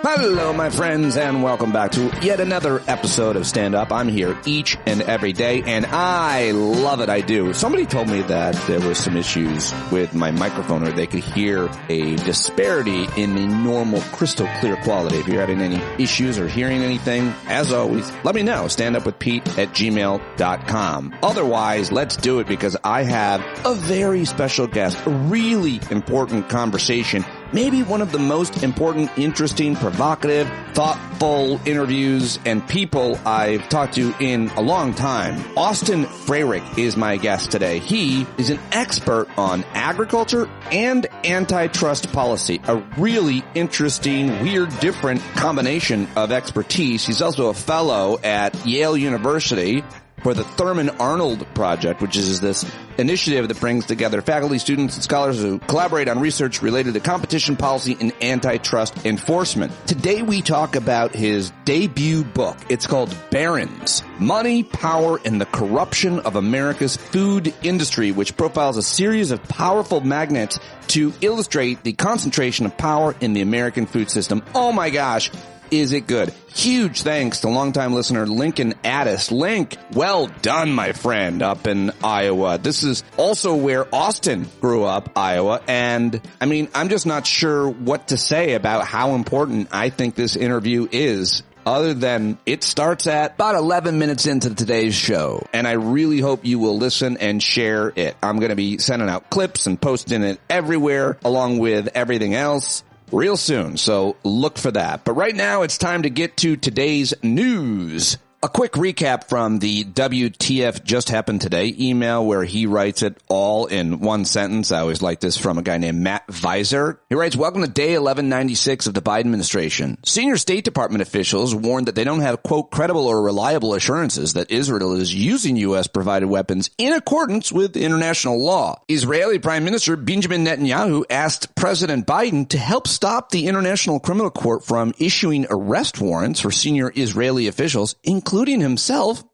Hello, my friends, and welcome back to yet another episode of Stand Up. I'm here each and every day, and I love it. I do. Somebody told me that there were some issues with my microphone, or they could hear a disparity in the normal crystal clear quality. If you're having any issues or hearing anything, as always, let me know. standupwithpete@gmail.com. Otherwise, let's do it, because I have a very special guest, a really important conversation. Maybe one of the most important, interesting, provocative, thoughtful interviews and people I've talked to in a long time. Austin Frerick is my guest today. He is an expert on agriculture and antitrust policy. A really interesting, weird, different combination of expertise. He's also a fellow at Yale University for the Thurman Arnold Project, which is this initiative that brings together faculty, students, and scholars who collaborate on research related to competition policy and antitrust enforcement. Today we talk about his debut book. It's called Barons: Money, Power, and the Corruption of America's Food Industry, which profiles a series of powerful magnates to illustrate the concentration of power in the American food system. Oh my gosh. Is it good? Huge thanks to longtime listener Lincoln Addis. Link, well done, my friend, up in Iowa. This is also where Austin grew up, Iowa. And, I'm just not sure what to say about how important I think this interview is, other than it starts at about 11 minutes into today's show. And I really hope you will listen and share it. I'm going to be sending out clips and posting it everywhere, along with everything else, real soon, so look for that. But right now, it's time to get to today's news. A quick recap from the WTF Just Happened Today email, where he writes it all in one sentence. I always like this from a guy named Matt Visor. He writes, "Welcome to day 1196 of the Biden administration. Senior State Department officials warned that they don't have, quote, credible or reliable assurances that Israel is using U.S.-provided weapons in accordance with international law. Israeli Prime Minister Benjamin Netanyahu asked President Biden to help stop the International Criminal Court from issuing arrest warrants for senior Israeli officials, including himself.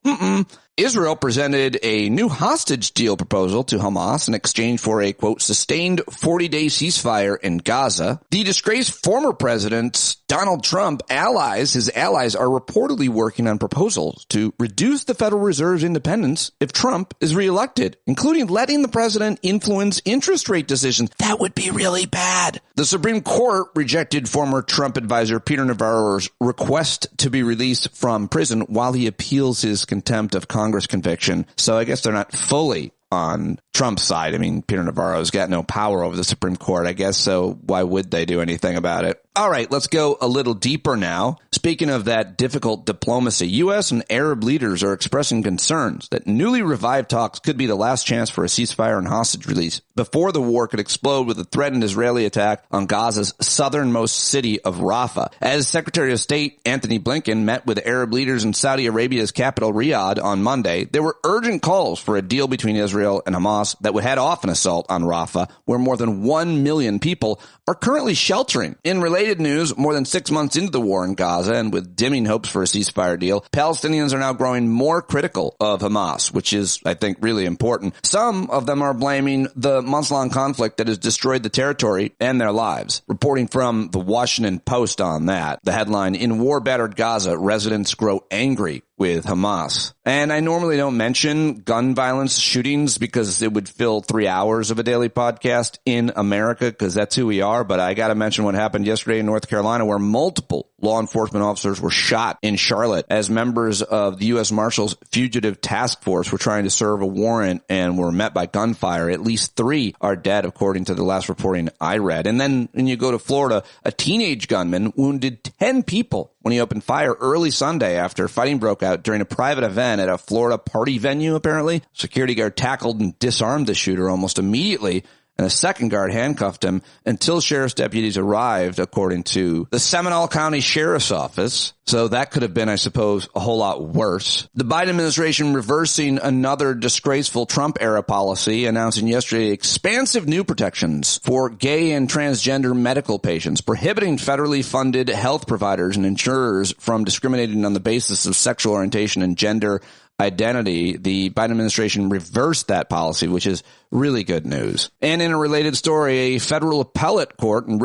Israel presented a new hostage deal proposal to Hamas in exchange for a, quote, sustained 40-day ceasefire in Gaza. The disgraced former president Donald Trump his allies are reportedly working on proposals to reduce the Federal Reserve's independence if Trump is reelected, including letting the president influence interest rate decisions. That would be really bad. The Supreme Court rejected former Trump advisor Peter Navarro's request to be released from prison while he appeals his contempt of Congress conviction. So I guess they're not fully on Trump's side. Peter Navarro's got no power over the Supreme Court, I guess, so why would they do anything about it? All right, let's go a little deeper now. Speaking of that difficult diplomacy, U.S. and Arab leaders are expressing concerns that newly revived talks could be the last chance for a ceasefire and hostage release before the war could explode with a threatened Israeli attack on Gaza's southernmost city of Rafah. As Secretary of State Anthony Blinken met with Arab leaders in Saudi Arabia's capital Riyadh on Monday, there were urgent calls for a deal between Israel and Hamas that would head off an assault on Rafah, where more than 1 million people are currently sheltering. In related news, more than 6 months into the war in Gaza, and with dimming hopes for a ceasefire deal, Palestinians are now growing more critical of Hamas, which is, I think, really important. Some of them are blaming the months-long conflict that has destroyed the territory and their lives. Reporting from the Washington Post on that, the headline, "In war-battered Gaza, residents grow angry with Hamas." And I normally don't mention gun violence shootings because it would fill 3 hours of a daily podcast in America, because that's who we are. But I got to mention what happened yesterday in North Carolina, where multiple law enforcement officers were shot in Charlotte as members of the U.S. Marshals Fugitive Task Force were trying to serve a warrant and were met by gunfire. At least 3 are dead, according to the last reporting I read. And then when you go to Florida, a teenage gunman wounded 10 people when he opened fire early Sunday after fighting broke out during a private event at a Florida party venue, apparently. Security guard tackled and disarmed the shooter almost immediately, and a second guard handcuffed him until sheriff's deputies arrived, according to the Seminole County Sheriff's Office. So that could have been, I suppose, a whole lot worse. The Biden administration reversing another disgraceful Trump-era policy, announcing yesterday expansive new protections for gay and transgender medical patients, prohibiting federally funded health providers and insurers from discriminating on the basis of sexual orientation and gender identity. The Biden administration reversed that policy, which is really good news. And in a related story, a federal appellate court in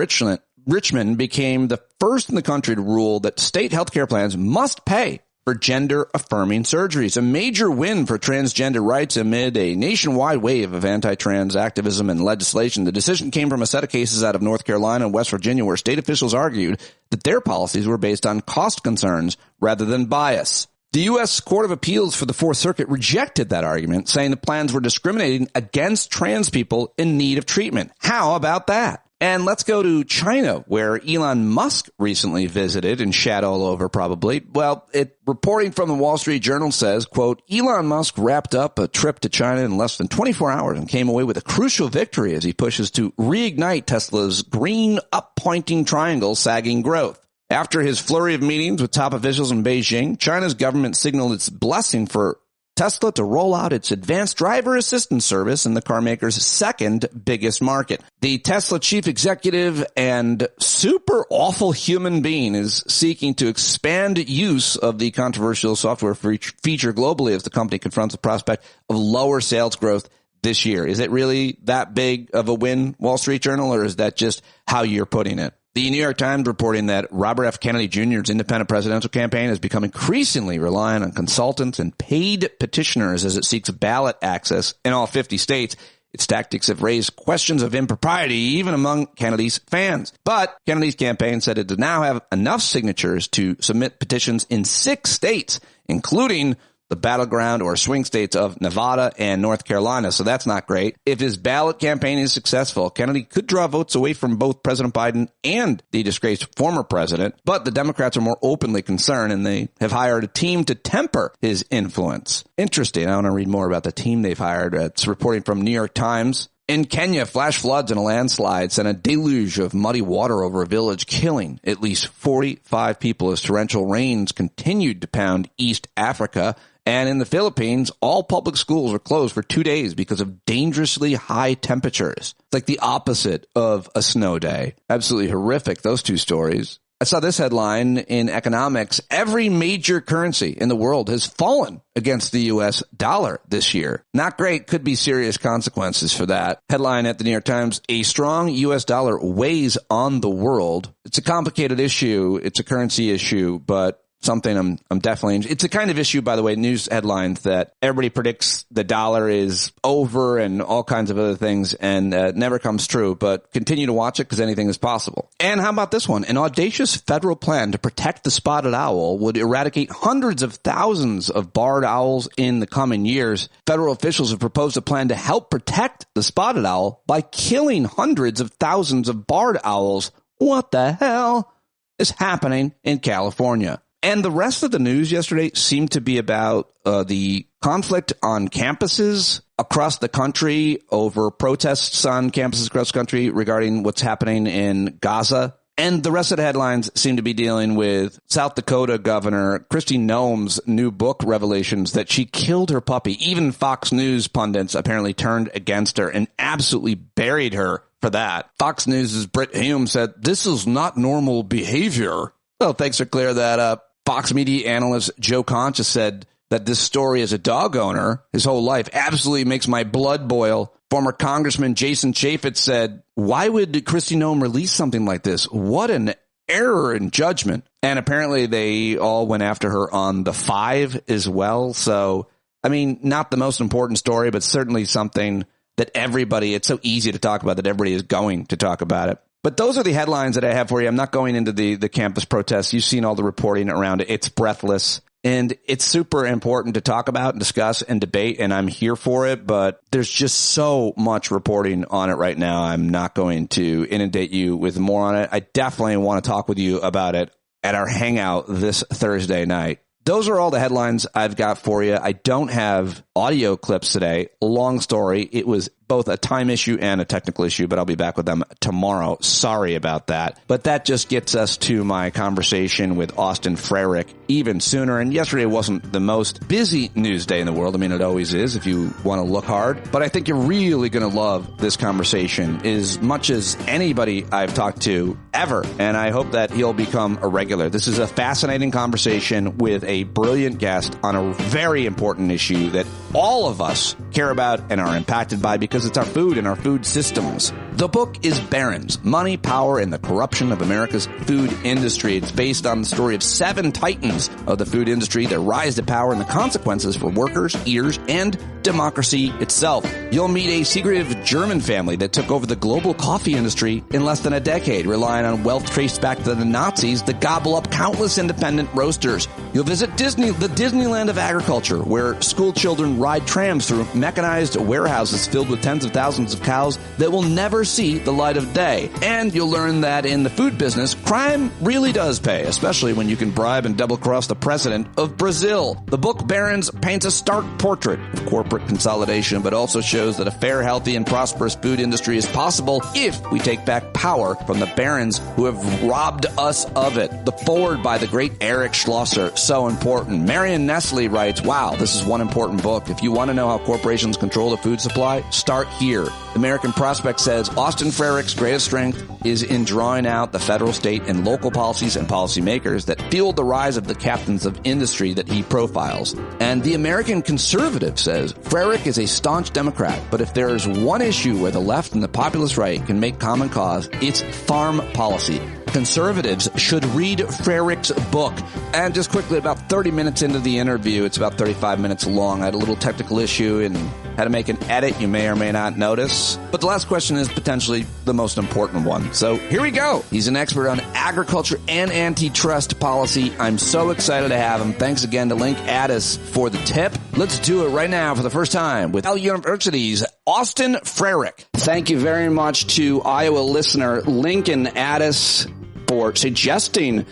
Richmond became the first in the country to rule that state healthcare plans must pay for gender-affirming surgeries, a major win for transgender rights amid a nationwide wave of anti-trans activism and legislation. The decision came from a set of cases out of North Carolina and West Virginia where state officials argued that their policies were based on cost concerns rather than bias. The U.S. Court of Appeals for the Fourth Circuit rejected that argument, saying the plans were discriminating against trans people in need of treatment. How about that? And let's go to China, where Elon Musk recently visited and shat all over probably. Well, reporting from the Wall Street Journal says, quote, Elon Musk wrapped up a trip to China in less than 24 hours and came away with a crucial victory as he pushes to reignite Tesla's green up-pointing triangle sagging growth. After his flurry of meetings with top officials in Beijing, China's government signaled its blessing for Tesla to roll out its advanced driver assistance service in the carmaker's second biggest market. The Tesla chief executive and super awful human being is seeking to expand use of the controversial software feature globally as the company confronts the prospect of lower sales growth this year. Is it really that big of a win, Wall Street Journal, or is that just how you're putting it? The New York Times reporting that Robert F. Kennedy Jr.'s independent presidential campaign has become increasingly reliant on consultants and paid petitioners as it seeks ballot access in all 50 states. Its tactics have raised questions of impropriety even among Kennedy's fans. But Kennedy's campaign said it does now have enough signatures to submit petitions in 6 states, including the battleground or swing states of Nevada and North Carolina. So that's not great. If his ballot campaign is successful, Kennedy could draw votes away from both President Biden and the disgraced former president. But the Democrats are more openly concerned, and they have hired a team to temper his influence. Interesting. I want to read more about the team they've hired. It's reporting from New York Times. In Kenya, flash floods and a landslide sent a deluge of muddy water over a village, killing at least 45 people as torrential rains continued to pound East Africa. And in the Philippines, all public schools are closed for 2 days because of dangerously high temperatures. It's like the opposite of a snow day. Absolutely horrific, those two stories. I saw this headline in economics. Every major currency in the world has fallen against the U.S. dollar this year. Not great. Could be serious consequences for that. Headline at the New York Times, a strong U.S. dollar weighs on the world. It's a complicated issue. It's a currency issue, but something I'm definitely, it's a kind of issue, by the way, news headlines that everybody predicts the dollar is over and all kinds of other things, and never comes true, but continue to watch it because anything is possible. And how about this one? An audacious federal plan to protect the spotted owl would eradicate hundreds of thousands of barred owls in the coming years. Federal officials have proposed a plan to help protect the spotted owl by killing hundreds of thousands of barred owls. What the hell is happening in California? And the rest of the news yesterday seemed to be about the conflict on campuses across the country over protests on campuses across the country regarding what's happening in Gaza. And the rest of the headlines seem to be dealing with South Dakota Governor Kristi Noem's new book revelations that she killed her puppy. Even Fox News pundits apparently turned against her and absolutely buried her for that. Fox News' Britt Hume said, "This is not normal behavior." Well, thanks for clearing that up. Fox media analyst Joe Concha said that this story as a dog owner his whole life absolutely makes my blood boil. Former Congressman Jason Chaffetz said, why would Kristi Noem release something like this? What an error in judgment. And apparently they all went after her on The Five as well. So, I mean, not the most important story, but certainly something that everybody, it's so easy to talk about that everybody is going to talk about it. But those are the headlines that I have for you. I'm not going into the campus protests. You've seen all the reporting around it. It's breathless. And it's super important to talk about and discuss and debate, and I'm here for it. But there's just so much reporting on it right now. I'm not going to inundate you with more on it. I definitely want to talk with you about it at our hangout this Thursday night. Those are all the headlines I've got for you. I don't have audio clips today. Long story. It was both a time issue and a technical issue, but I'll be back with them tomorrow. Sorry about that. But that just gets us to my conversation with Austin Frerick even sooner. And yesterday wasn't the most busy news day in the world. I mean, it always is if you want to look hard. But I think you're really going to love this conversation as much as anybody I've talked to ever. And I hope that he'll become a regular. This is a fascinating conversation with a brilliant guest on a very important issue that all of us care about and are impacted by, because because it's our food and our food systems. The book is Barron's: Money, Power, and the Corruption of America's Food Industry. It's based on the story of 7 titans of the food industry, their rise to power, and the consequences for workers, eaters, and democracy itself. You'll meet a secretive German family that took over the global coffee industry in less than a decade, relying on wealth traced back to the Nazis that gobble up countless independent roasters. You'll visit the Disneyland of agriculture, where school children ride trams through mechanized warehouses filled with tens of thousands of cows that will never see the light of day. And you'll learn that in the food business, crime really does pay, especially when you can bribe and double-cross the president of Brazil. The book Barron's paints a stark portrait of corporate consolidation, but also shows that a fair, healthy, and prosperous food industry is possible if we take back power from the barons who have robbed us of it. The foreword by the great Eric Schlosser, so important. Marion Nestle writes, wow, this is one important book. If you want to know how corporations control the food supply, start here. American Prospect says Austin Frerick's greatest strength is in drawing out the federal, state, and local policies and policymakers that fueled the rise of the captains of industry that he profiles. And the American Conservative says Frerick is a staunch Democrat, but if there is one issue where the left and the populist right can make common cause, it's farm policy. Conservatives should read Frerick's book. And just quickly, about 30 minutes into the interview, it's about 35 minutes long, I had a little technical issue and had to make an edit you may or may not notice. But the last question is potentially the most important one. So here we go. He's an expert on agriculture and antitrust policy. I'm so excited to have him. Thanks again to Link Addis for the tip. Let's do it right now for the first time with Yale University's Austin Frerick. Thank you very much to Iowa listener Lincoln Addis for suggesting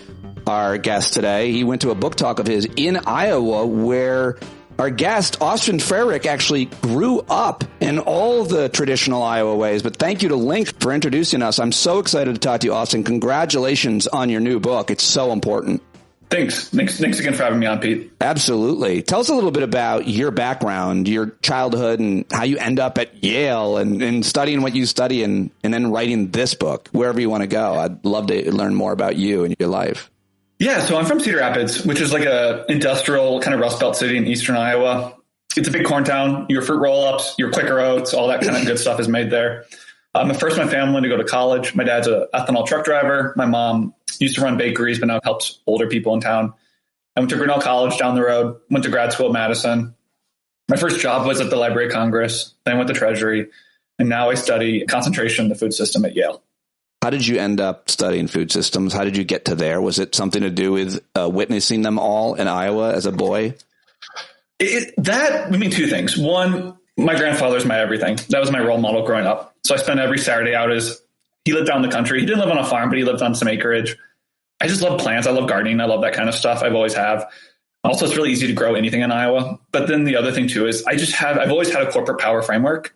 our guest today. He went to a book talk of his in Iowa where our guest, Austin Frerick, actually grew up in all the traditional Iowa ways. But thank you to Link for introducing us. I'm so excited to talk to you, Austin. Congratulations on your new book. It's so important. Thanks again for having me on, Pete. Absolutely. Tell us a little bit about your background, your childhood, and how you end up at Yale and studying what you study and then writing this book, wherever you want to go. I'd love to learn more about you and your life. Yeah, so I'm from Cedar Rapids, which is like a industrial kind of Rust Belt city in eastern Iowa. It's a big corn town. Your fruit roll-ups, your Quaker Oats, all that kind of good stuff is made there. I'm the first in my family to go to college. My dad's an ethanol truck driver. My mom used to run bakeries, but now helps older people in town. I went to Grinnell College down the road, went to grad school at Madison. My first job was at the Library of Congress. Then I went to Treasury. And now I study concentration in the food system at Yale. How did you end up studying food systems? How did you get to there? Was it something to do with witnessing them all in Iowa as a boy? Two things. One, my grandfather's my everything. That was my role model growing up. So I spent every Saturday out he lived down the country. He didn't live on a farm, but he lived on some acreage. I just love plants. I love gardening. I love that kind of stuff. I've always have. Also, it's really easy to grow anything in Iowa. But then the other thing too is I've always had a corporate power framework.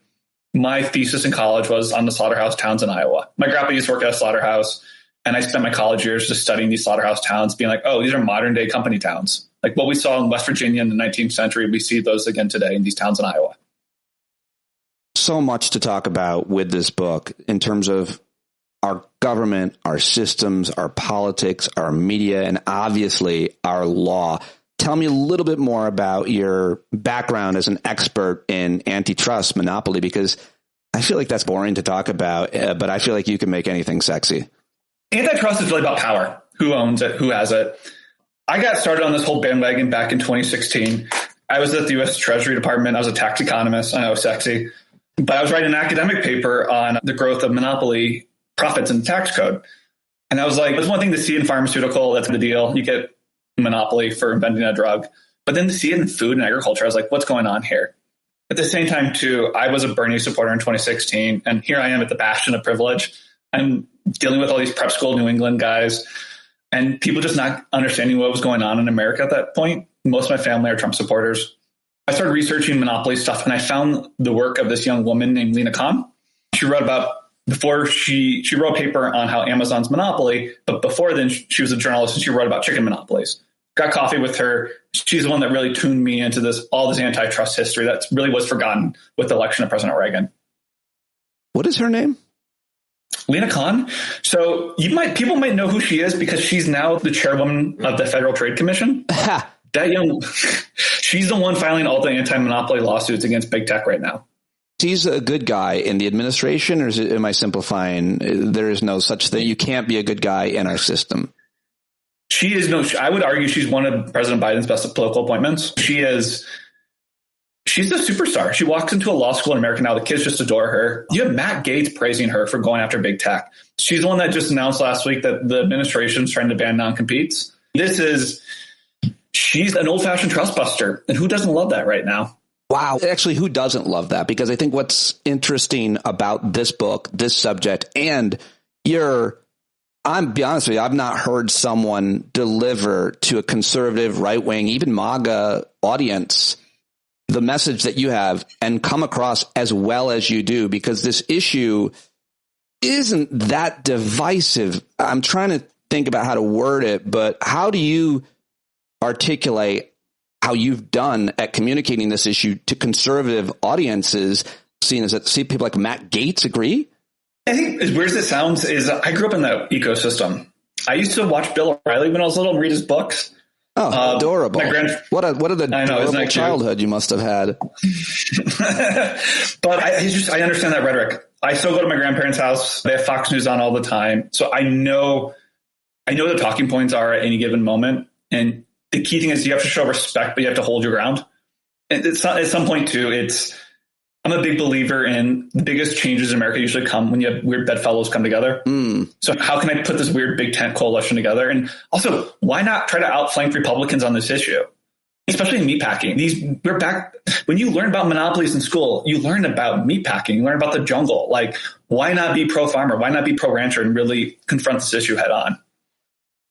My thesis in college was on the slaughterhouse towns in Iowa. My grandpa used to work at a slaughterhouse, and I spent my college years just studying these slaughterhouse towns, being like, oh, these are modern day company towns. Like what we saw in West Virginia in the 19th century, we see those again today in these towns in Iowa. So much to talk about with this book in terms of our government, our systems, our politics, our media, and obviously our law. Tell me a little bit more about your background as an expert in antitrust monopoly, because I feel like that's boring to talk about, but I feel like you can make anything sexy. Antitrust is really about power. Who owns it? Who has it? I got started on this whole bandwagon back in 2016. I was at the U.S. Treasury Department. I was a tax economist. I know, sexy. But I was writing an academic paper on the growth of monopoly profits in the tax code. And I was like, it's one thing to see in pharmaceutical. That's the deal. You get monopoly for inventing a drug. But then to see it in food and agriculture, I was like, what's going on here? At the same time, too, I was a Bernie supporter in 2016. And here I am at the bastion of privilege. I'm dealing with all these prep school New England guys and people just not understanding what was going on in America at that point. Most of my family are Trump supporters. I started researching monopoly stuff, and I found the work of this young woman named Lena Khan. She wrote she wrote a paper on how Amazon's monopoly, but before then she was a journalist and she wrote about chicken monopolies. Got coffee with her. She's the one that really tuned me into all this antitrust history that really was forgotten with the election of President Reagan. What is her name? Lena Khan. So people might know who she is because she's now the chairwoman of the Federal Trade Commission. She's the one filing all the anti-monopoly lawsuits against big tech right now. He's a good guy in the administration, or am I simplifying? There is no such thing. You can't be a good guy in our system. I would argue she's one of President Biden's best political appointments. She's the superstar. She walks into a law school in America now. The kids just adore her. You have Matt Gaetz praising her for going after big tech. She's the one that just announced last week that the administration's trying to ban non-competes. She's an old-fashioned trust buster. And who doesn't love that right now? Wow. Actually, who doesn't love that? Because I think what's interesting about this book, this subject, and I'm be honest with you, I've not heard someone deliver to a conservative, right-wing, even MAGA audience the message that you have and come across as well as you do, because this issue isn't that divisive. I'm trying to think about how to word it, but how do you articulate how you've done at communicating this issue to conservative audiences, seeing as that see people like Matt Gaetz agree? I think as weird as it sounds is I grew up in that ecosystem. I used to watch Bill O'Reilly when I was little and read his books. Oh, adorable. What an adorable childhood you must have had. But I understand that rhetoric. I still go to my grandparents' house. They have Fox News on all the time. So I know the talking points are at any given moment. And the key thing is you have to show respect, but you have to hold your ground. And it's not, at some point too, I'm a big believer in the biggest changes in America usually come when you have weird bedfellows come together. So how can I put this weird big tent coalition together? And also, why not try to outflank Republicans on this issue? Especially in meatpacking. We're back. When you learn about monopolies in school, you learn about meatpacking, you learn about the jungle. Like, why not be pro-farmer? Why not be pro-rancher and really confront this issue head on?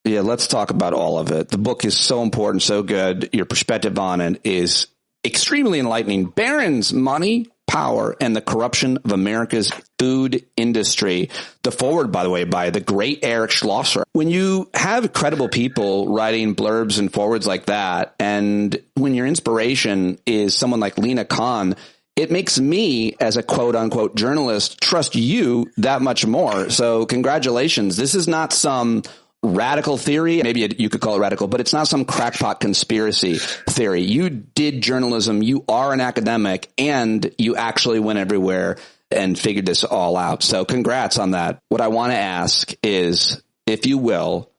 Yeah, let's talk about all of it. The book is so important, so good. Your perspective on it is extremely enlightening. Barron's Money, Power, and the Corruption of America's Food Industry. The foreword, by the way, by the great Eric Schlosser. When you have credible people writing blurbs and forwards like that, and when your inspiration is someone like Lena Khan, it makes me, as a quote-unquote journalist, trust you that much more. So congratulations. This is not some radical theory. Maybe you could call it radical, but it's not some crackpot conspiracy theory. You did journalism. You are an academic, and you actually went everywhere and figured this all out. So congrats on that. What I want to ask is, if you will,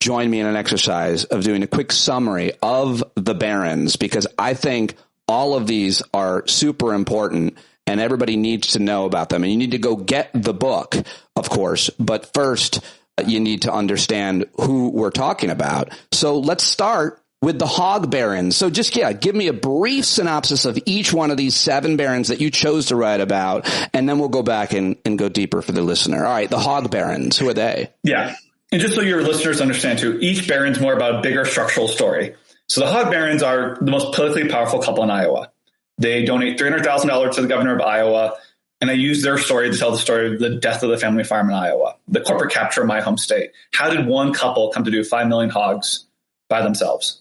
join me in an exercise of doing a quick summary of the Barrons, because I think all of these are super important and everybody needs to know about them. And you need to go get the book, of course. But first, you need to understand who we're talking about. So let's start with the hog barons. So just, give me a brief synopsis of each one of these 7 barons that you chose to write about, and then we'll go back and go deeper for the listener. All right, the hog barons, who are they? Yeah, and just so your listeners understand too, each baron's more about a bigger structural story. So the hog barons are the most politically powerful couple in Iowa. They donate $300,000 to the governor of Iowa, and I use their story to tell the story of the death of the family farm in Iowa, the corporate capture of my home state. How did one couple come to do 5 million hogs by themselves?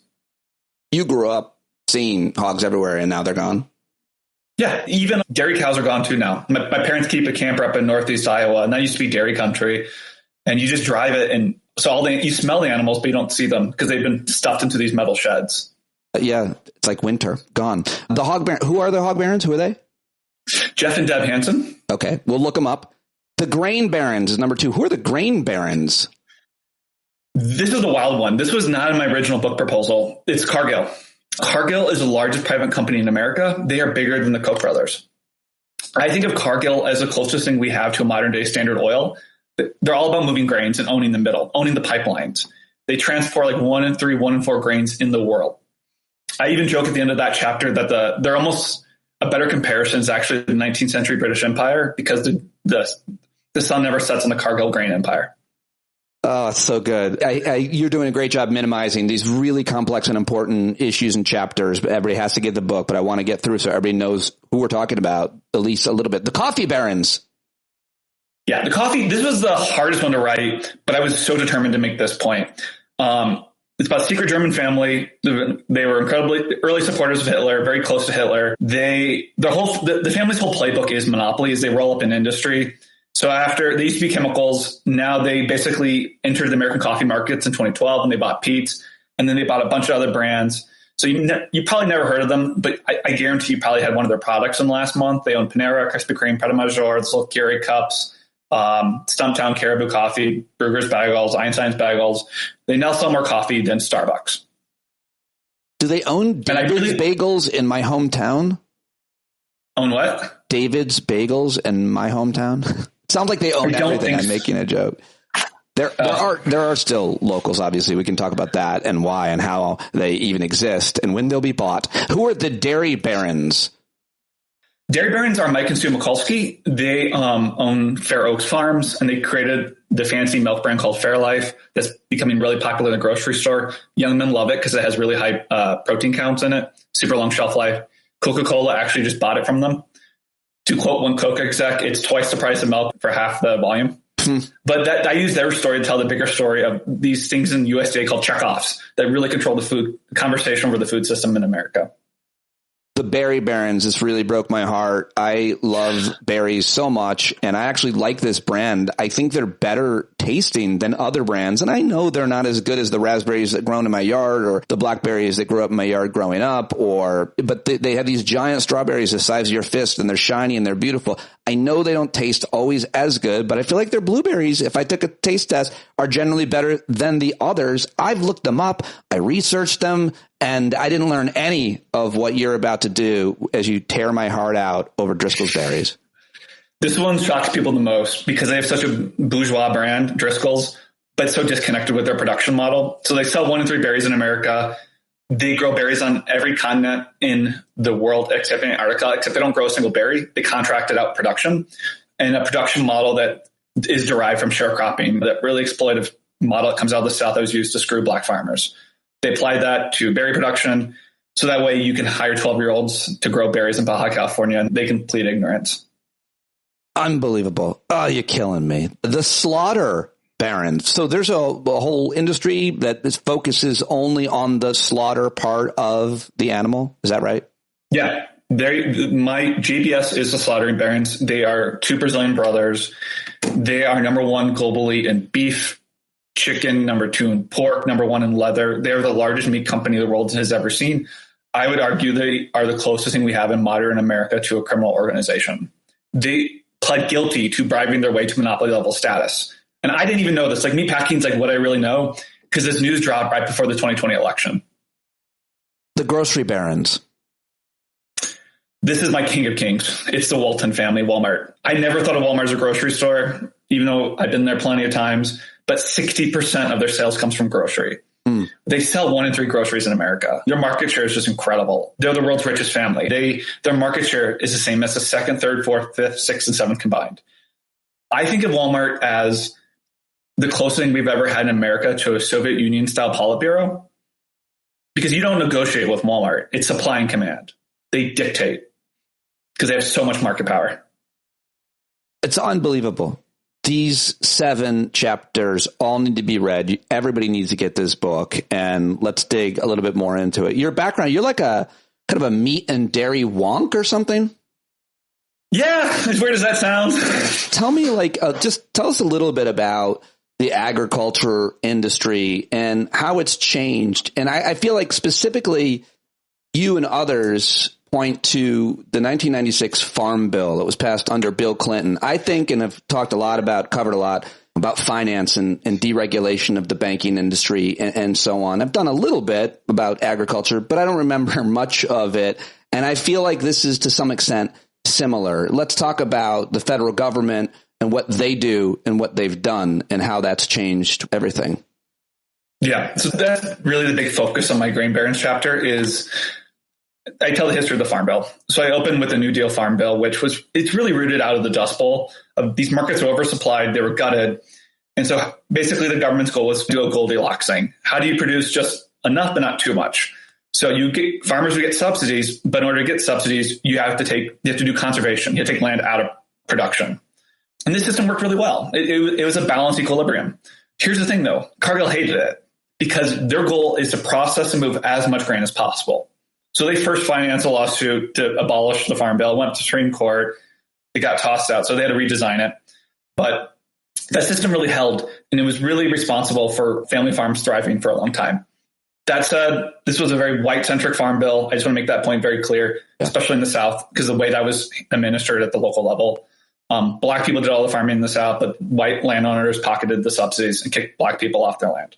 You grew up seeing hogs everywhere, and now they're gone. Yeah, even dairy cows are gone too now. My parents keep a camper up in Northeast Iowa, and that used to be dairy country. And you just drive it, and so you smell the animals, but you don't see them because they've been stuffed into these metal sheds. Yeah, it's like winter, gone. The hog baron. Who are the hog barons? Who are they? Jeff and Deb Hansen. Okay, we'll look them up. The grain barons is number 2. Who are the grain barons? This is the wild one. This was not in my original book proposal. It's Cargill. Cargill is the largest private company in America. They are bigger than the Koch brothers. I think of Cargill as the closest thing we have to a modern day Standard Oil. They're all about moving grains and owning the middle, owning the pipelines. They transport like 1 in 3, 1 in 4 grains in the world. I even joke at the end of that chapter that they're almost a better comparison is actually the 19th century British Empire, because the sun never sets on the Cargill grain empire. Oh, it's so good. You're doing a great job minimizing these really complex and important issues and chapters, but everybody has to get the book, but I want to get through so everybody knows who we're talking about, at least a little bit. The coffee barons. Yeah, the coffee, this was the hardest one to write, but I was so determined to make this point. It's about a secret German family. They were incredibly early supporters of Hitler, very close to Hitler. The family's whole playbook is monopolies. They roll up in industry. So after they used to be chemicals, now they basically entered the American coffee markets in 2012 and they bought Pete's, and then they bought a bunch of other brands. So you probably never heard of them, but I guarantee you probably had one of their products in the last month. They own Panera, Krispy Kreme, Pret a Manger, the little Keurig cups, Stumptown Caribou Coffee, Brugger's Bagels, Einstein's Bagels. They now sell more coffee than Starbucks. Do they own David's Bagels in my hometown? Own what? David's Bagels in my hometown? Sounds like they own everything. I'm making a joke. There are still locals, obviously. We can talk about that and why and how they even exist and when they'll be bought. Who are the dairy barons? Dairy barons are Mike and Sue Mikulski. They own Fair Oaks Farms, and they created the fancy milk brand called Fairlife that's becoming really popular in the grocery store. Young men love it because it has really high protein counts in it, super long shelf life. Coca-Cola actually just bought it from them. To quote one Coke exec, it's twice the price of milk for half the volume. But I use their story to tell the bigger story of these things in USDA called checkoffs that really control the conversation over the food system in America. The berry barons, this really broke my heart. I love berries so much, and I actually like this brand. I think they're better tasting than other brands, and I know they're not as good as the raspberries that grown in my yard or the blackberries that grew up in my yard growing up, but they have these giant strawberries the size of your fist, and they're shiny and they're beautiful. I know they don't taste always as good, but I feel like their blueberries, if I took a taste test, are generally better than the others. I've looked them up. I researched them. And I didn't learn any of what you're about to do as you tear my heart out over Driscoll's berries. This one shocks people the most because they have such a bourgeois brand, Driscoll's, but so disconnected with their production model. So they sell 1 in 3 berries in America. They grow berries on every continent in the world except Antarctica, except they don't grow a single berry. They contracted out production, and a production model that is derived from sharecropping, that really exploitive model that comes out of the South that was used to screw black farmers. They applied that to berry production, so that way you can hire 12-year-olds to grow berries in Baja California, and they can plead ignorance. Unbelievable. Oh, you're killing me. The slaughter barons. So there's a whole industry that focuses only on the slaughter part of the animal. Is that right? Yeah. My JBS is the slaughtering barons. They are 2 Brazilian brothers. They are number 1 globally in beef, chicken, number 2 in pork, number 1 in leather. They're the largest meat company the world has ever seen. I would argue they are the closest thing we have in modern America to a criminal organization. They pled guilty to bribing their way to monopoly level status. And I didn't even know this. Like, meatpacking is like what I really know because this news dropped right before the 2020 election. The grocery barons. This is my king of kings. It's the Walton family, Walmart. I never thought of Walmart as a grocery store, even though I've been there plenty of times. But 60% of their sales comes from grocery. They sell 1 in 3 groceries in America. Their market share is just incredible. They're the world's richest family. Their market share is the same as the 2nd, 3rd, 4th, 5th, 6th, and 7th combined. I think of Walmart as the closest thing we've ever had in America to a Soviet Union style Politburo, because you don't negotiate with Walmart. It's supply and command. They dictate because they have so much market power. It's unbelievable. These 7 chapters all need to be read. Everybody needs to get this book, and let's dig a little bit more into it. Your background, you're like a kind of a meat and dairy wonk or something? Yeah. Where does that sound? Tell me, just tell us a little bit about the agriculture industry and how it's changed. And I feel like specifically you and others point to the 1996 Farm Bill that was passed under Bill Clinton. I think, and have covered a lot about finance and deregulation of the banking industry and so on. I've done a little bit about agriculture, but I don't remember much of it. And I feel like this is to some extent similar. Let's talk about the federal government and what they do and what they've done and how that's changed everything. Yeah. So that's really the big focus on my Grain Barons chapter is I tell the history of the Farm Bill. So I open with the New Deal Farm Bill, it's really rooted out of the Dust Bowl. These markets were oversupplied. They were gutted. And so basically the government's goal was to do a Goldilocks thing. How do you produce just enough, but not too much? So farmers would get subsidies, but in order to get subsidies, you have to do conservation. You have to take land out of production. And this system worked really well. It was a balanced equilibrium. Here's the thing though, Cargill hated it because their goal is to process and move as much grain as possible. So they first financed a lawsuit to abolish the Farm Bill, went to Supreme Court. It got tossed out, so they had to redesign it. But that system really held, and it was really responsible for family farms thriving for a long time. That said, this was a very white-centric farm bill. I just want to make that point very clear, especially in the South, because the way that was administered at the local level. Black people did all the farming in the South, but white landowners pocketed the subsidies and kicked black people off their land.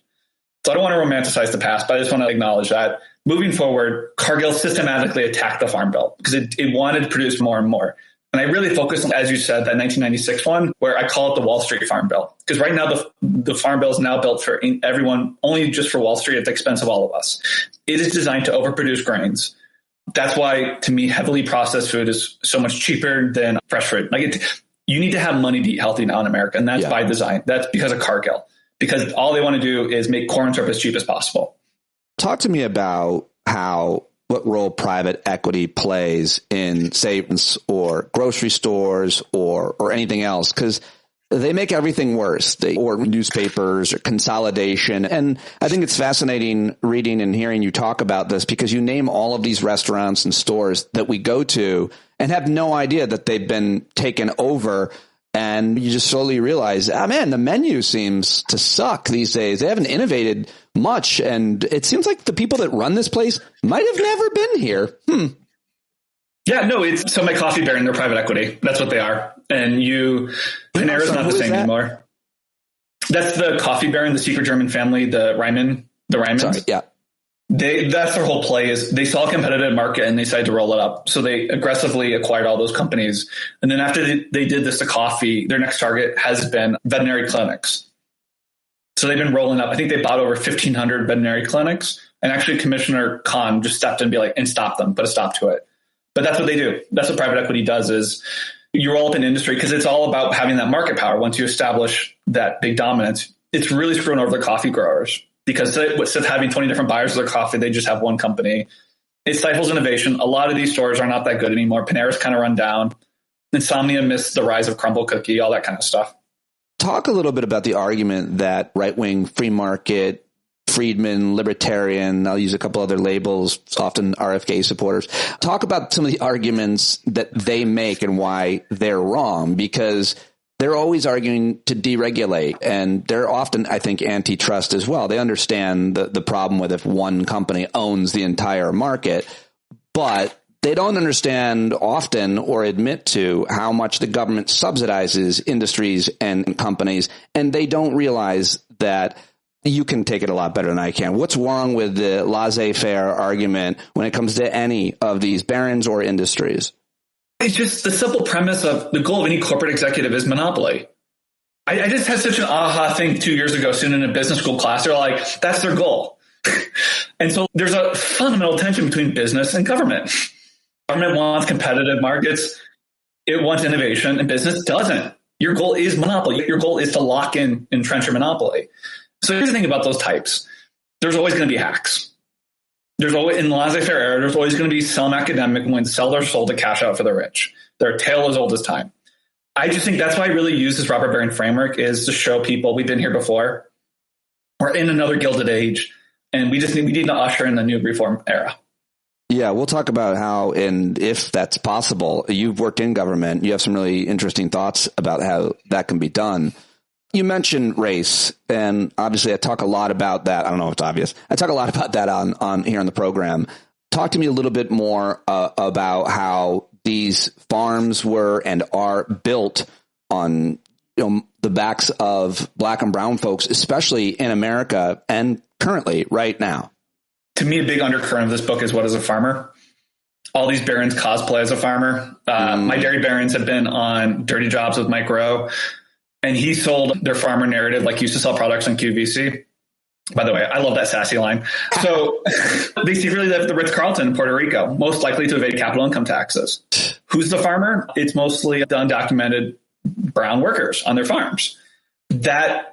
So I don't want to romanticize the past, but I just want to acknowledge that moving forward, Cargill systematically attacked the farm bill because it wanted to produce more and more. And I really focused on, as you said, that 1996 one, where I call it the Wall Street Farm Bill. Because right now, the Farm Bill is now built for everyone, only just for Wall Street at the expense of all of us. It is designed to overproduce grains. That's why, to me, heavily processed food is so much cheaper than fresh fruit. You need to have money to eat healthy now in America, and that's by design. That's because of Cargill. Because all they want to do is make corn syrup as cheap as possible. Talk to me about what role private equity plays in savings or grocery stores or anything else, because they make everything worse, or newspapers or consolidation. And I think it's fascinating reading and hearing you talk about this, because you name all of these restaurants and stores that we go to and have no idea that they've been taken over. And you just slowly realize, man, the menu seems to suck these days. They haven't innovated much. And it seems like the people that run this place might have never been here. Yeah, no, so my Coffee Baron, they're private equity. That's what they are. And Panera's not the same anymore. That's the Coffee Baron, the secret German family, the Ryman. Sorry, yeah. That's their whole play is they saw a competitive market and they decided to roll it up. So they aggressively acquired all those companies. And then after they did this to coffee, their next target has been veterinary clinics. So they've been rolling up. I think they bought over 1,500 veterinary clinics, and actually Commissioner Khan just stepped in and be like, and stop them, put a stop to it. But that's what they do. That's what private equity does, is you roll up an industry because it's all about having that market power. Once you establish that big dominance, it's really screwing over the coffee growers. Because instead of having 20 different buyers of their coffee, they just have one company. It stifles innovation. A lot of these stores are not that good anymore. Panera's kind of run down. Insomnia missed the rise of Crumble Cookie, all that kind of stuff. Talk a little bit about the argument that right-wing free market, Friedman, libertarian, I'll use a couple other labels, often RFK supporters. Talk about some of the arguments that they make and why they're wrong, because they're always arguing to deregulate, and they're often, I think, antitrust as well. They understand the problem with if one company owns the entire market, but they don't understand often or admit to how much the government subsidizes industries and companies, and they don't realize that you can take it a lot better than I can. What's wrong with the laissez-faire argument when it comes to any of these barons or industries? It's just the simple premise of the goal of any corporate executive is monopoly. I just had such an aha thing 2 years ago, soon in a business school class. They're like, that's their goal. And so there's a fundamental tension between business and government. Government wants competitive markets. It wants innovation, and business doesn't. Your goal is monopoly. Your goal is to lock in, entrench your monopoly. So here's the thing about those types. There's always going to be hacks. There's always, in the laissez-faire era, there's always going to be some academic willing to sell their soul to cash out for the rich. They're a tale as old as time. I just think that's why I really use this robber baron framework, is to show people we've been here before. We're in another gilded age, and we need to usher in the new reform era. Yeah, we'll talk about how and if that's possible. You've worked in government. You have some really interesting thoughts about how that can be done. You mentioned race, and obviously I talk a lot about that. I don't know if it's obvious. I talk a lot about that on here on the program. Talk to me a little bit more about how these farms were and are built on the backs of black and brown folks, especially in America and currently right now. To me, a big undercurrent of this book is what is a farmer. All these barons cosplay as a farmer. My dairy barons have been on Dirty Jobs with Mike Rowe. And he sold their farmer narrative, like he used to sell products on QVC. By the way, I love that sassy line. So they secretly live at the Ritz-Carlton in Puerto Rico, most likely to evade capital income taxes. Who's the farmer? It's mostly the undocumented brown workers on their farms. The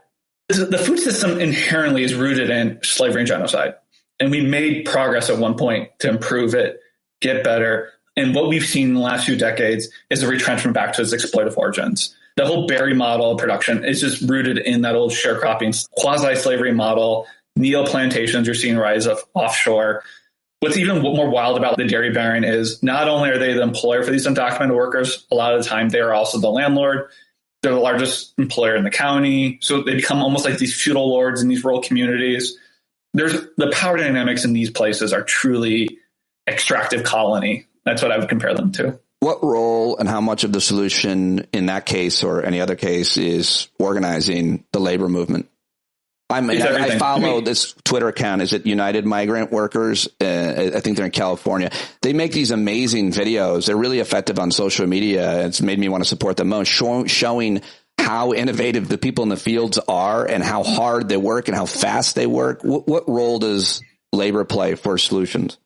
food system inherently is rooted in slavery and genocide. And we made progress at one point to improve it, get better. And what we've seen in the last few decades is a retrenchment back to its exploitative origins. The whole Berry model of production is just rooted in that old sharecropping, quasi-slavery model, neo-plantations you're seeing rise of offshore. What's even more wild about the dairy baron is not only are they the employer for these undocumented workers, a lot of the time they are also the landlord. They're the largest employer in the county. So they become almost like these feudal lords in these rural communities. the power dynamics in these places are truly extractive colony. That's what I would compare them to. What role and how much of the solution in that case or any other case is organizing the labor movement? I follow this Twitter account. Is it United Migrant Workers? I think they're in California. They make these amazing videos. They're really effective on social media. It's made me want to support them most, showing how innovative the people in the fields are and how hard they work and how fast they work. What role does labor play for solutions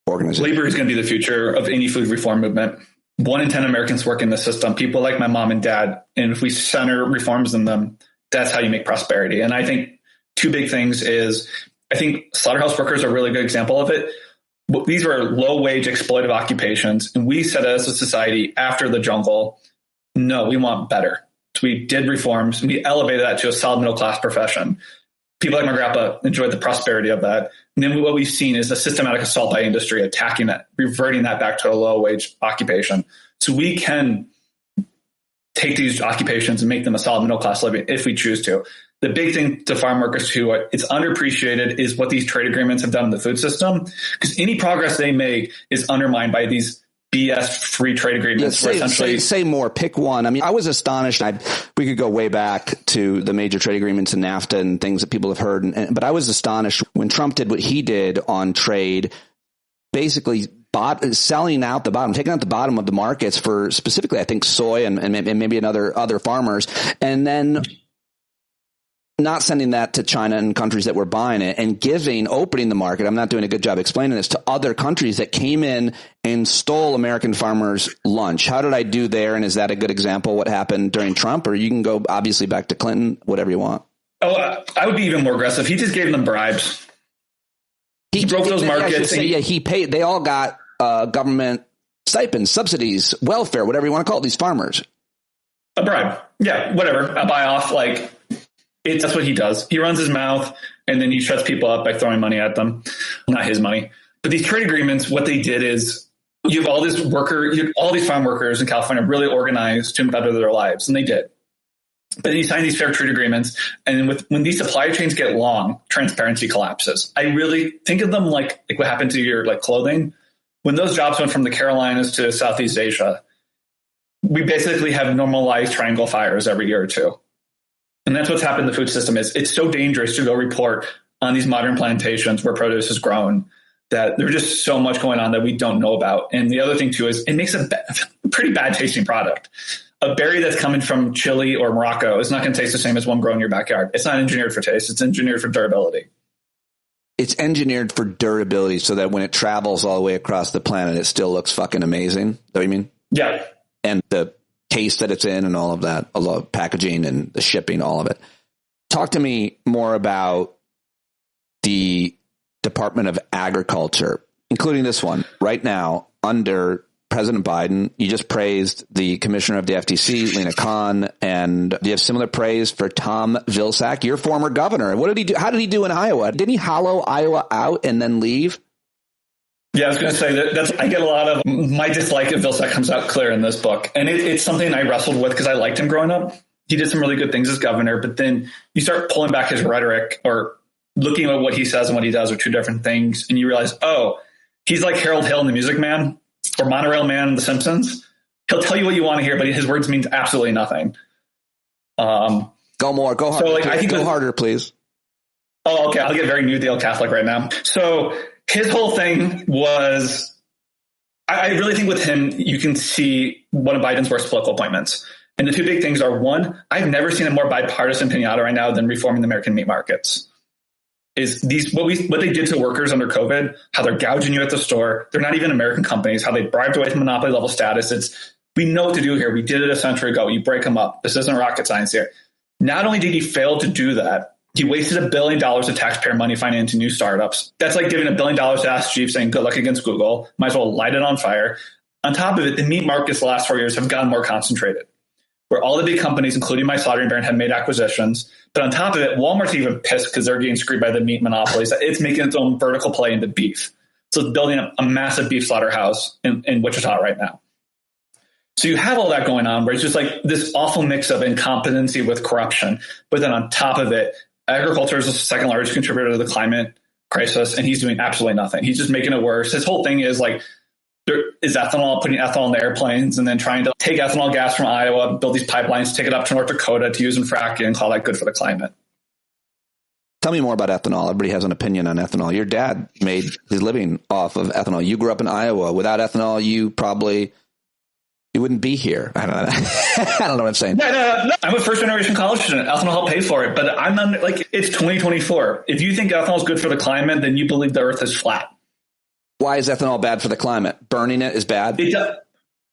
organization? Labor is going to be the future of any food reform movement. 1 in 10 Americans work in the system, people like my mom and dad. And if we center reforms in them, that's how you make prosperity. And I think 2 big things is, I think slaughterhouse workers are a really good example of it. These were low wage exploitative occupations. And we said as a society after the jungle, no, we want better. So we did reforms and we elevated that to a solid middle class profession. People like my grandpa enjoyed the prosperity of that. And then what we've seen is a systematic assault by industry attacking that, reverting that back to a low wage occupation. So we can take these occupations and make them a solid middle class living if we choose to. The big thing to farm workers who it's underappreciated is what these trade agreements have done in the food system, because any progress they make is undermined by these BS free trade agreements. Say more. Pick one. I mean, I was astonished. We could go way back to the major trade agreements and NAFTA and things that people have heard. But I was astonished when Trump did what he did on trade, basically selling out the bottom, taking out the bottom of the markets for specifically, I think, soy and maybe other farmers, and then not sending that to China and countries that were buying it and opening the market. I'm not doing a good job explaining this to other countries that came in and stole American farmers' lunch. How did I do there? And is that a good example of what happened during Trump? Or you can go obviously back to Clinton, whatever you want. Oh, I would be even more aggressive. He just gave them bribes. He broke those markets. He paid. They all got government stipends, subsidies, welfare, whatever you want to call it, these farmers. A bribe. Yeah, whatever. A buy off. That's what he does. He runs his mouth and then he shuts people up by throwing money at them. Not his money. But these trade agreements, what they did is you have all these farm workers in California really organized to better their lives. And they did. But then you sign these fair trade agreements. And when these supply chains get long, transparency collapses. I really think of them like what happened to your clothing. When those jobs went from the Carolinas to Southeast Asia, we basically have normalized triangle fires every year or two. And that's what's happened in the food system. Is it's so dangerous to go report on these modern plantations where produce is grown that there's just so much going on that we don't know about. And the other thing too is it makes a pretty bad tasting product. A berry that's coming from Chile or Morocco is not going to taste the same as one grown in your backyard. It's not engineered for taste. It's engineered for durability. It's engineered for durability so that when it travels all the way across the planet, it still looks fucking amazing. Is that what you mean? Yeah. And the case that it's in and all of that, a lot of packaging and the shipping, all of it. Talk to me more about the Department of Agriculture, including this one right now under President Biden. You just praised the commissioner of the FTC, Lena Khan, and do you have similar praise for Tom Vilsack, your former governor? What did he do? How did he do in Iowa? Didn't he hollow Iowa out and then leave? Yeah, I was going to say that I get a lot of my dislike of Vilsack comes out clear in this book. And it's something I wrestled with because I liked him growing up. He did some really good things as governor, but then you start pulling back his rhetoric or looking at what he says and what he does are two different things. And you realize, oh, he's like Harold Hill in The Music Man or Monorail Man in The Simpsons. He'll tell you what you want to hear, but his words mean absolutely nothing. Go harder. So I think go harder, please. Oh, okay. I'll get very New Deal Catholic right now. So his whole thing was, I really think with him, you can see one of Biden's worst political appointments. And the two big things are, one, I've never seen a more bipartisan pinata right now than reforming the American meat markets. Is what they did to workers under COVID, how they're gouging you at the store. They're not even American companies, how they bribed away from monopoly level status. We know what to do here. We did it a century ago. You break them up. This isn't rocket science here. Not only did he fail to do that, he wasted $1 billion of taxpayer money financing new startups. That's like giving $1 billion to Ask Jeeves saying, good luck against Google. Might as well light it on fire. On top of it, the meat markets the last 4 years have gotten more concentrated, where all the big companies, including my slaughtering baron, have made acquisitions. But on top of it, Walmart's even pissed because they're getting screwed by the meat monopolies. It's making its own vertical play into beef. So it's building up a massive beef slaughterhouse in Wichita right now. So you have all that going on where it's just like this awful mix of incompetency with corruption. But then on top of it, Agriculture is the second largest contributor to the climate crisis, and he's doing absolutely nothing. He's just making it worse. His whole thing is like, there is ethanol, putting ethanol in the airplanes, and then trying to take ethanol gas from Iowa, build these pipelines, take it up to North Dakota to use in fracking, and call that good for the climate. Tell me more about ethanol. Everybody has an opinion on ethanol. Your dad made his living off of ethanol. You grew up in Iowa. Without ethanol, you wouldn't be here. I don't know. I don't know what I'm saying. No. I'm a first generation college student. Ethanol helped pay for it, but I'm not like, it's 2024. If you think ethanol is good for the climate, then you believe the earth is flat. Why is ethanol bad for the climate? Burning it is bad? You're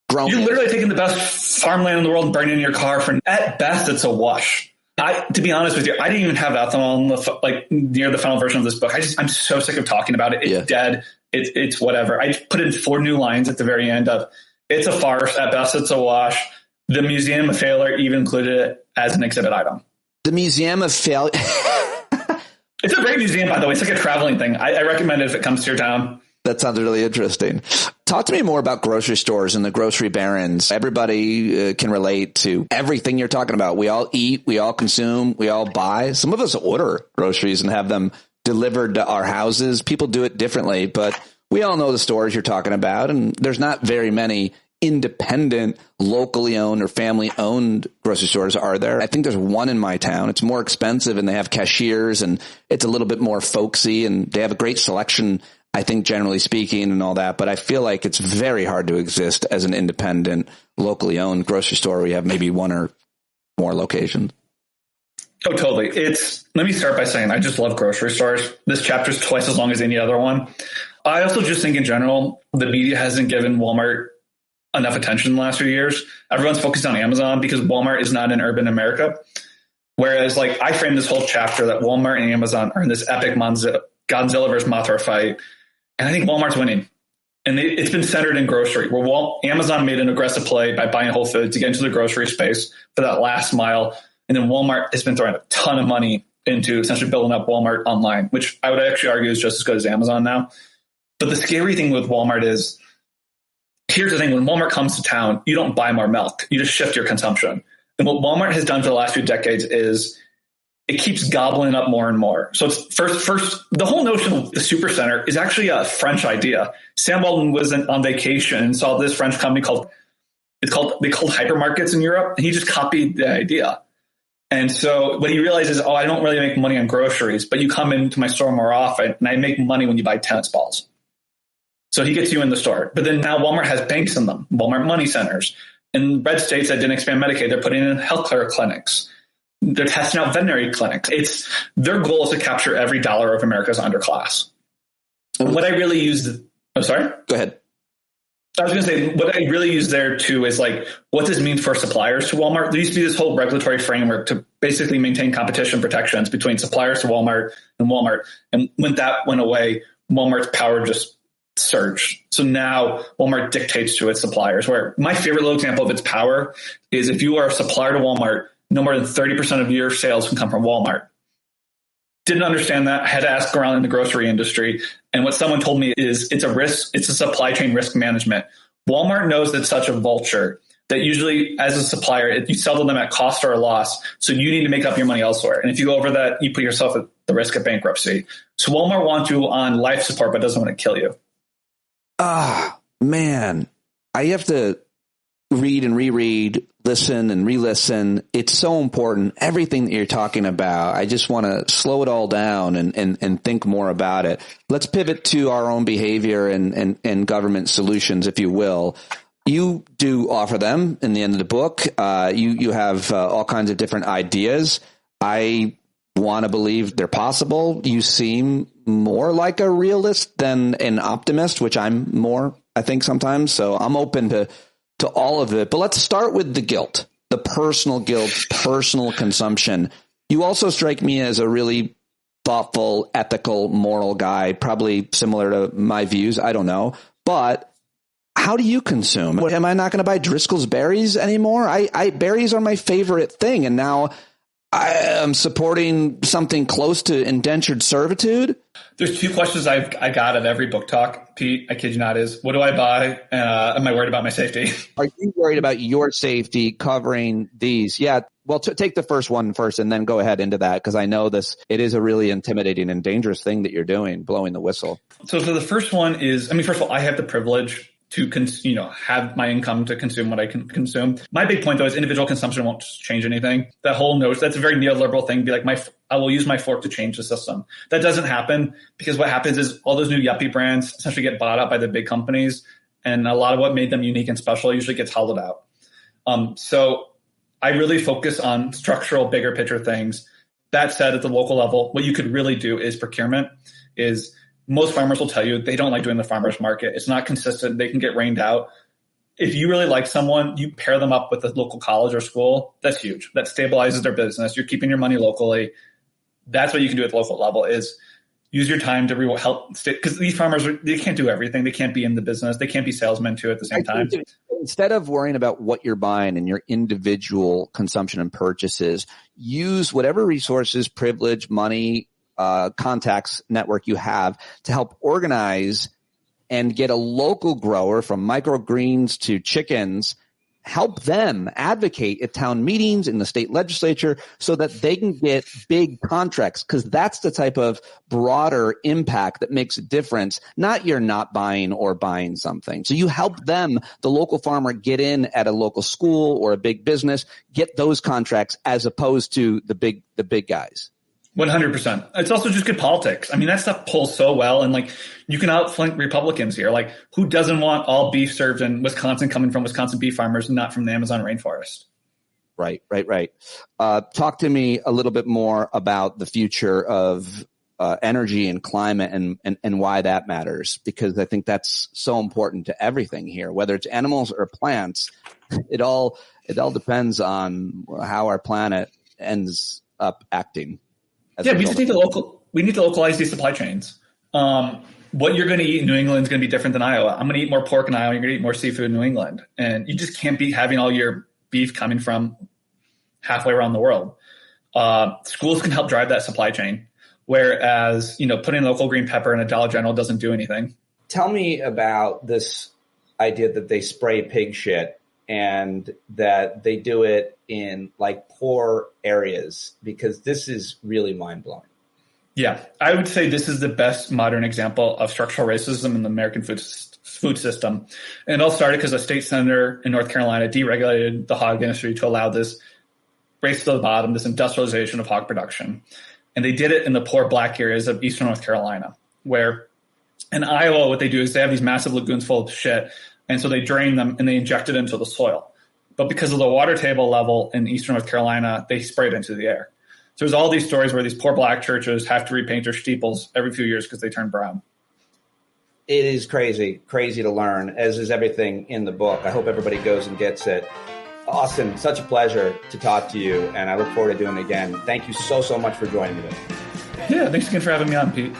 literally taking the best farmland in the world and burning it in your car. At best, it's a wash. To be honest with you, I didn't even have ethanol near the final version of this book. I'm so sick of talking about it. It's dead. It's whatever. I put in 4 new lines at the very end of, it's a farce. At best, it's a wash. The Museum of Failure even included it as an exhibit item. The Museum of Failure. It's a great museum, by the way. It's like a traveling thing. I recommend it if it comes to your town. That sounds really interesting. Talk to me more about grocery stores and the grocery barons. Everybody can relate to everything you're talking about. We all eat, we all consume, we all buy. Some of us order groceries and have them delivered to our houses. People do it differently, but we all know the stores you're talking about. And there's not very many independent, locally owned or family owned grocery stores, are there? I think there's one in my town. It's more expensive and they have cashiers and it's a little bit more folksy and they have a great selection, I think, generally speaking, and all that. But I feel like it's very hard to exist as an independent, locally owned grocery store where you have maybe one or more locations. Oh, totally. Let me start by saying I just love grocery stores. This chapter is twice as long as any other one. I also just think in general, the media hasn't given Walmart enough attention in the last few years. Everyone's focused on Amazon because Walmart is not in urban America. Whereas I frame this whole chapter that Walmart and Amazon are in this epic Godzilla versus Mothra fight. And I think Walmart's winning. And it's been centered in grocery, where Amazon made an aggressive play by buying Whole Foods to get into the grocery space for that last mile. And then Walmart has been throwing a ton of money into essentially building up Walmart online, which I would actually argue is just as good as Amazon now. But the scary thing with Walmart is, here's the thing, when Walmart comes to town, you don't buy more milk. You just shift your consumption. And what Walmart has done for the last few decades is it keeps gobbling up more and more. So it's first, the whole notion of the supercenter is actually a French idea. Sam Walton was on vacation and saw this French company called hypermarkets in Europe. And he just copied the idea. And so what he realizes is, I don't really make money on groceries, but you come into my store more often and I make money when you buy tennis balls. So he gets you in the store. But then now Walmart has banks in them, Walmart money centers. In red states that didn't expand Medicaid, they're putting in healthcare clinics. They're testing out veterinary clinics. Their goal is to capture every dollar of America's underclass. What I really use, sorry? Go ahead. I was going to say, what I really use there too is what does it mean for suppliers to Walmart? There used to be this whole regulatory framework to basically maintain competition protections between suppliers to Walmart and Walmart. And when that went away, Walmart's power just surged. So now Walmart dictates to its suppliers, where my favorite little example of its power is if you are a supplier to Walmart, no more than 30% of your sales can come from Walmart. Didn't understand that. I had to ask around in the grocery industry. And what someone told me is it's a risk. It's a supply chain risk management. Walmart knows it's such a vulture that usually as a supplier, you sell to them at cost or a loss. So you need to make up your money elsewhere. And if you go over that, you put yourself at the risk of bankruptcy. So Walmart wants you on life support, but doesn't want to kill you. Man, I have to read and reread, listen and re-listen. It's so important. Everything that you're talking about, I just want to slow it all down and think more about it. Let's pivot to our own behavior and government solutions, if you will. You do offer them in the end of the book. You have all kinds of different ideas. I want to believe they're possible. You seem more like a realist than an optimist, which I'm more, I think, sometimes. So I'm open to all of it. But let's start with the guilt, the personal guilt, personal consumption. You also strike me as a really thoughtful, ethical, moral guy, probably similar to my views. I don't know. But how do you consume? Am I not going to buy Driscoll's berries anymore? Berries are my favorite thing. And now I am supporting something close to indentured servitude. There's 2 questions I got at every book talk, Pete. I kid you not, is what do I buy? Am I worried about my safety? Are you worried about your safety covering these? Yeah. Well, take the first one first and then go ahead into that, because I know it is a really intimidating and dangerous thing that you're doing, blowing the whistle. So the first one is, first of all, I have the privilege to have my income to consume what I can consume. My big point, though, is individual consumption won't change anything. That whole notion, that's a very neoliberal thing. Be like, I will use my fork to change the system. That doesn't happen, because what happens is all those new yuppie brands essentially get bought out by the big companies, and a lot of what made them unique and special usually gets hollowed out. So I really focus on structural, bigger picture things. That said, at the local level, what you could really do is procurement. Most farmers will tell you they don't like doing the farmers market. It's not consistent. They can get rained out. If you really like someone, you pair them up with a local college or school. That's huge. That stabilizes their business. You're keeping your money locally. That's what you can do at the local level, is use your time to help, because these farmers, they can't do everything. They can't be in the business. They can't be salesmen too at the same time. Instead of worrying about what you're buying and your individual consumption and purchases, use whatever resources, privilege, money, contacts, network you have to help organize and get a local grower, from microgreens to chickens, help them advocate at town meetings in the state legislature so that they can get big contracts, because that's the type of broader impact that makes a difference, not you're not buying or buying something. So you help them, the local farmer, get in at a local school or a big business, get those contracts as opposed to the big guys. 100%. It's also just good politics. That stuff pulls so well, and you can outflank Republicans here. Who doesn't want all beef served in Wisconsin coming from Wisconsin beef farmers, not from the Amazon rainforest? Right. Talk to me a little bit more about the future of energy and climate and why that matters, because I think that's so important to everything here, whether it's animals or plants. It all depends on how our planet ends up acting. We need to localize these supply chains. What you're going to eat in New England is going to be different than Iowa. I'm going to eat more pork in Iowa. You're going to eat more seafood in New England. And you just can't be having all your beef coming from halfway around the world. Schools can help drive that supply chain, whereas, putting local green pepper in a Dollar General doesn't do anything. Tell me about this idea that they spray pig shit and that they do it in poor areas, because this is really mind-blowing. Yeah, I would say this is the best modern example of structural racism in the American food system. And it all started because a state senator in North Carolina deregulated the hog industry to allow this race to the bottom, this industrialization of hog production. And they did it in the poor black areas of eastern North Carolina, where in Iowa, what they do is they have these massive lagoons full of shit. And so they drain them and they inject it into the soil. But because of the water table level in eastern North Carolina, they spray it into the air. So there's all these stories where these poor black churches have to repaint their steeples every few years because they turn brown. It is crazy to learn, as is everything in the book. I hope everybody goes and gets it. Austin, such a pleasure to talk to you, and I look forward to doing it again. Thank you so much for joining me today. Yeah, thanks again for having me on, Pete.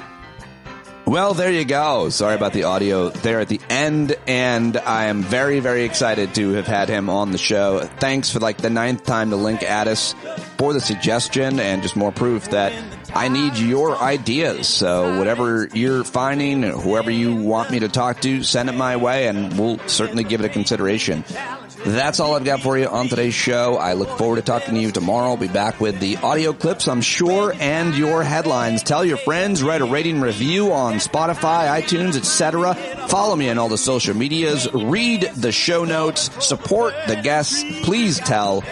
Well, there you go. Sorry about the audio there at the end, and I am very, very excited to have had him on the show. Thanks for the 9th time to link Addis for the suggestion, and just more proof that I need your ideas. So whatever you're finding, whoever you want me to talk to, send it my way, and we'll certainly give it a consideration. That's all I've got for you on today's show. I look forward to talking to you tomorrow. I'll be back with the audio clips, I'm sure, and your headlines. Tell your friends, write a rating review on Spotify, iTunes, etc. Follow me on all the social medias. Read the show notes. Support the guests. Please tell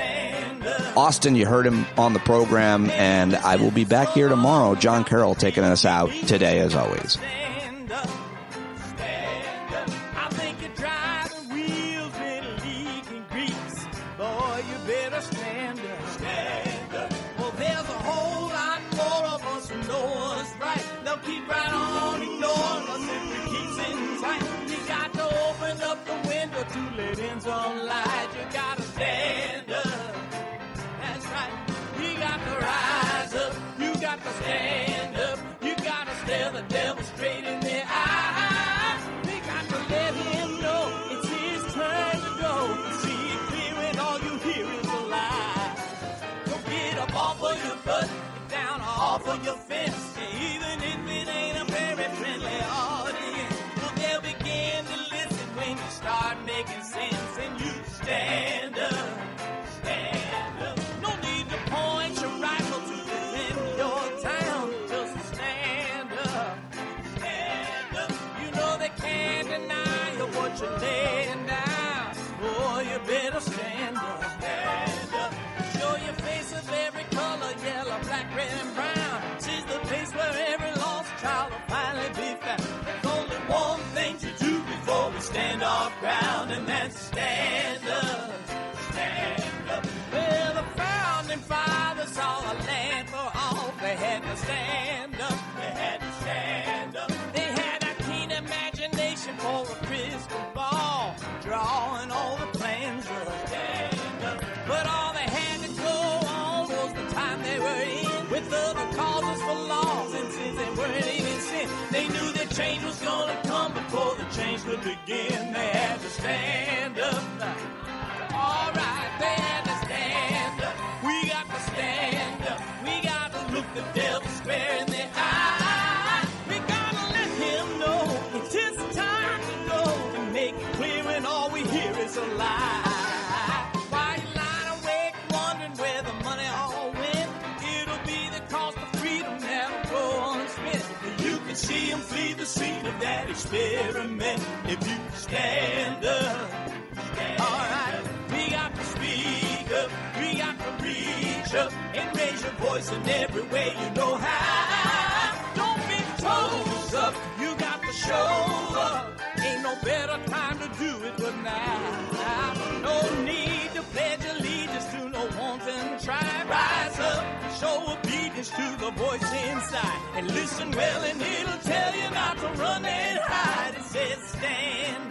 Austin you heard him on the program, and I will be back here tomorrow. John Carroll taking us out today, as always. Stand up, you gotta stare the devil straight in the eye. We got to let him know it's his turn to go. See it clear and all you hear is a lie. Don't get up off of your butt, get down off of your fence. Even if it ain't a very friendly audience, well, they'll begin to listen when you start making sense. And you stand up, stand up. No need change was gonna come before the change could begin. They had to stand up. All right, they had to stand up. We got to stand up. We got to look the devil square in the eye. We gotta let him know it's his time to go and make it clear when all we hear is a lie. Why you lying awake wondering where the money all went? It'll be the cost of freedom that'll go unspent. You can see him flee the scene of that experiment if you stand up. All right, we got to speak up, we got to reach up and raise your voice in every way you know how. Don't be toes up, you got to show up. Ain't no better time to do it but now. No need to pledge allegiance to no wanton tribe. Rise up, show obedience to the voice inside, and listen well and it'll tell you not to run and hide. It says stand